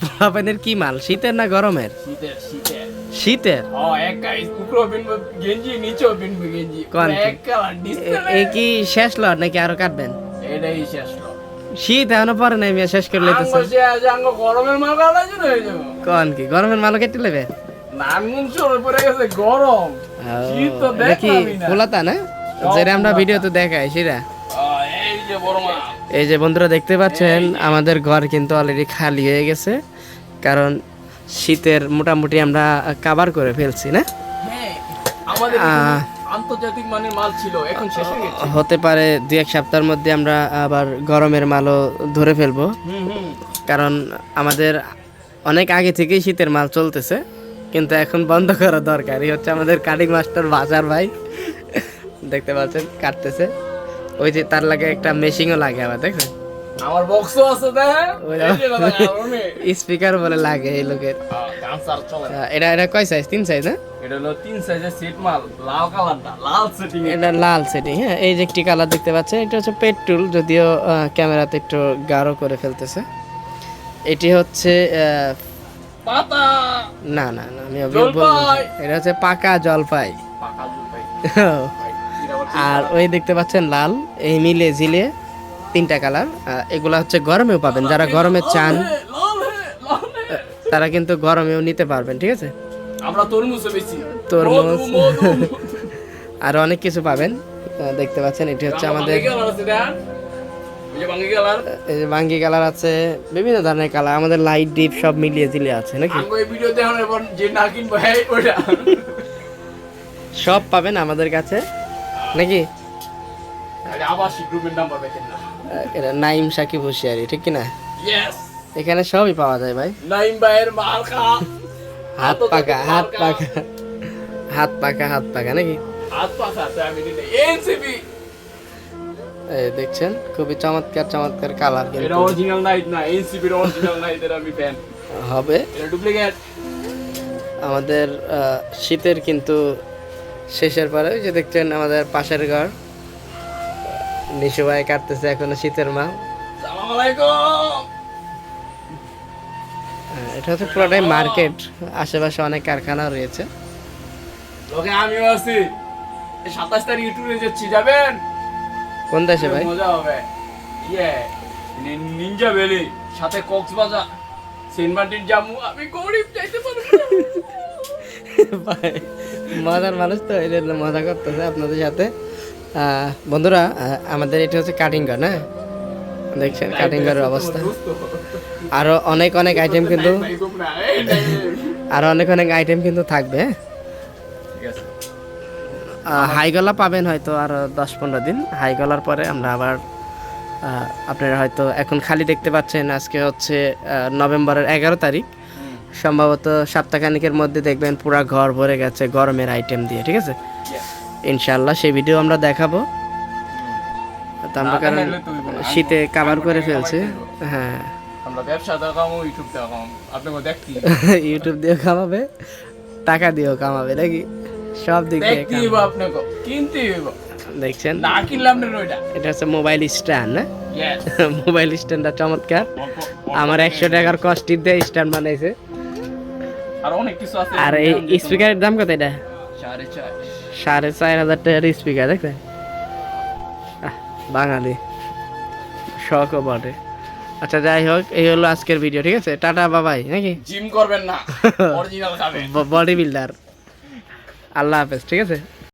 পোলাপানের কি মাল, শীতের না গরমের? শীতের শীতের শীতের। ও এক গাইস উপরে পিনবো গেঞ্জি নিচেও পিনবো গেঞ্জি কোন কি? এক কালার ডিসপ্লে এই কি শেষ লট নাকি আরো কাটবেন? এটাই শেষ লো শীত এখনো পরে নাই, মিয়া শেষ করে লইতেছে। আঙ্গ শেষ আঙ্গ গরমের মাল কাটা শুরু হয়ে যাবো। কোন কি গরমের মালও কেটে লেবে? নানমুন শুরু পড়ে গেছে গরম শীত তো দেখি দেখলামই না। পোলাতা না, যেটা আমরা ভিডিওতে দেখাই সেটা। এই যে বড় মাল এই যে বন্ধুরা দেখতে পাচ্ছেন আমাদের ঘর কিন্তু অলরেডি খালি হয়ে গেছে, কারণ শীতের মোটামুটি আমরা কাভার করে ফেলছি না। হ্যাঁ আমাদের আন্তর্জাতিক মানের মাল ছিল এখন শেষ হয়ে গেছে। হতে পারে 2-1 সপ্তাহের মধ্যে আমরা আবার গরমের মালও ধরে ফেলবো, কারণ আমাদের অনেক আগে থেকেই শীতের মাল চলতেছে, কিন্তু এখন বন্ধ করা দরকার। এই হচ্ছে আমাদের কাটিং মাস্টার বাজার ভাই, দেখতে পাচ্ছেন কাটতেছে। ওই যে তার লাগে একটা মেশিনও লাগে আবার, দেখেন আমার বক্সও আছে স্পিকার বলে লাগে এই লোকের। এটা এটা কয় সাইজ? 3 সাইজ না? এটা হলো 3 সাইজের সেট মাল, লাল কালারটা, লাল সেটিং। এটা লাল সেটিং। হ্যাঁ, এই যে একটি কালার দেখতে পাচ্ছেন, এটা হচ্ছে পেট্রোল, যদিও ক্যামেরাতে একটু গাঢ় করে ফেলতেছে। এটি হচ্ছে পাতা না না না, আমি বলবো এটা হচ্ছে পাকা জলপাই। পাকা জলপাই। আর ওই দেখতে পাচ্ছেন লাল, এই মিলে ঝিলে 3টা কালার। এগুলা হচ্ছে গরমেও পাবেন, যারা গরমে চান তারা কিন্তু গরমেও নিতে পারবেন, ঠিক আছে? আমরা তরমুজও বেশি, তরমুজ আর অনেক কিছু পাবেন। দেখতে পাচ্ছেন এটি হচ্ছে আমাদের এই যে বাঙ্গি কালার আছে, বিভিন্ন ধরনের কালার, আমাদের লাইট ডিপ সব মিলিয়ে ঝিলে আছে নাকি। সব পাবেন আমাদের কাছে নাকি। এটা নাইম সাকিব হুশিয়ারি, ঠিক কিনা? এখানে সবই পাওয়া যায় ভাই। নাইম ভাইয়ের মার্কা হাত পাকা, হাত পাকা, হাত পাকা, হাত পাকা নাকি। হাত পাকা এনসিপি এই দেখছেন খুবই চমৎকার চমৎকার কালার, এটা কিন্তু অরিজিনাল নাইট না, এনসিপি এর অরিজিনাল নাইট এর আমি ফ্যান হবে। এটা ডুপ্লিকেট। আমাদের শীতের কিন্তু শেষের পরে ওই যে দেখছেন আমাদের পাশের ঘর নিশু ভাই কাটতেছে এখনো শীতের মাল। আসসালামু আলাইকুম। এটা হচ্ছে পুরোটাই মার্কেট, আশেপাশে অনেক কারখানা রয়েছে। ওকে আমিও আছি, 27 তারিখ ট্যুরে যাচ্ছি, যাবেন? কোন দেশে ভাই? মজা হবে। নিনজা ভ্যালি, সাথে কক্সবাজার, সেন্ট মার্টিন, জাম্মু। আমি গরিব, যাইতে পারবো না ভাই মজার মানুষ তো, এই জন্য মজা করতেছে আপনাদের সাথে। বন্ধুরা আমাদের এটা হচ্ছে কাটিং ঘর না, দেখছেন কাটিং ঘরের অবস্থা। আরো অনেক অনেক আইটেম কিন্তু, আরো অনেক অনেক আইটেম কিন্তু থাকবে। হাই গলা পাবেন হয়তো আরো 10-15 দিন। হাই গলার পরে আমরা আবার আপনারা হয়তো এখন খালি দেখতে পাচ্ছেন। আজকে হচ্ছে নভেম্বরের 11 তারিখ, সম্ভবত সপ্তাহখানিকের মধ্যে দেখবেন পুরা ঘর ভরে গেছে গরমের আইটেম দিয়ে, ঠিক আছে? ইনশাআল্লাহ সেই ভিডিও আমরা দেখাবো। তো আমরা কারণ শীতে কাভার করে ফেলছে। হ্যাঁ, আমরা ব্যবসা দেখাবো, ইউটিউব দেখাবো, আপনাকে দেখতে ইউটিউব দিয়ে কামাবে, টাকা দিয়েও কামাবে নাকি, সব দিক দিয়ে দেখতে দিব আপনাকে, কিনতে দিব। দেখছেন না কিনলাম না ওইটা। এটা হচ্ছে মোবাইল স্ট্যান্ড না? ইয়েস, মোবাইল স্ট্যান্ডটা চমৎকার। আমার 100 টাকার কস্টিং দিয়ে স্ট্যান্ড বানাইছে। আর অনেক কিছু আছে। আর এই স্পিকারের দাম কত? এটা 4.5 4,500 টাকার স্পিকার, দেখছেন? বাঙালি শখও বটে। আচ্ছা যাই হোক, এই হলো আজকের ভিডিও, ঠিক আছে? টাটা বাবাই নাকি। জিম করবেন না, অরিজিনাল খাবেন। Body builder. আল্লাহ হাফেজ, ঠিক আছে?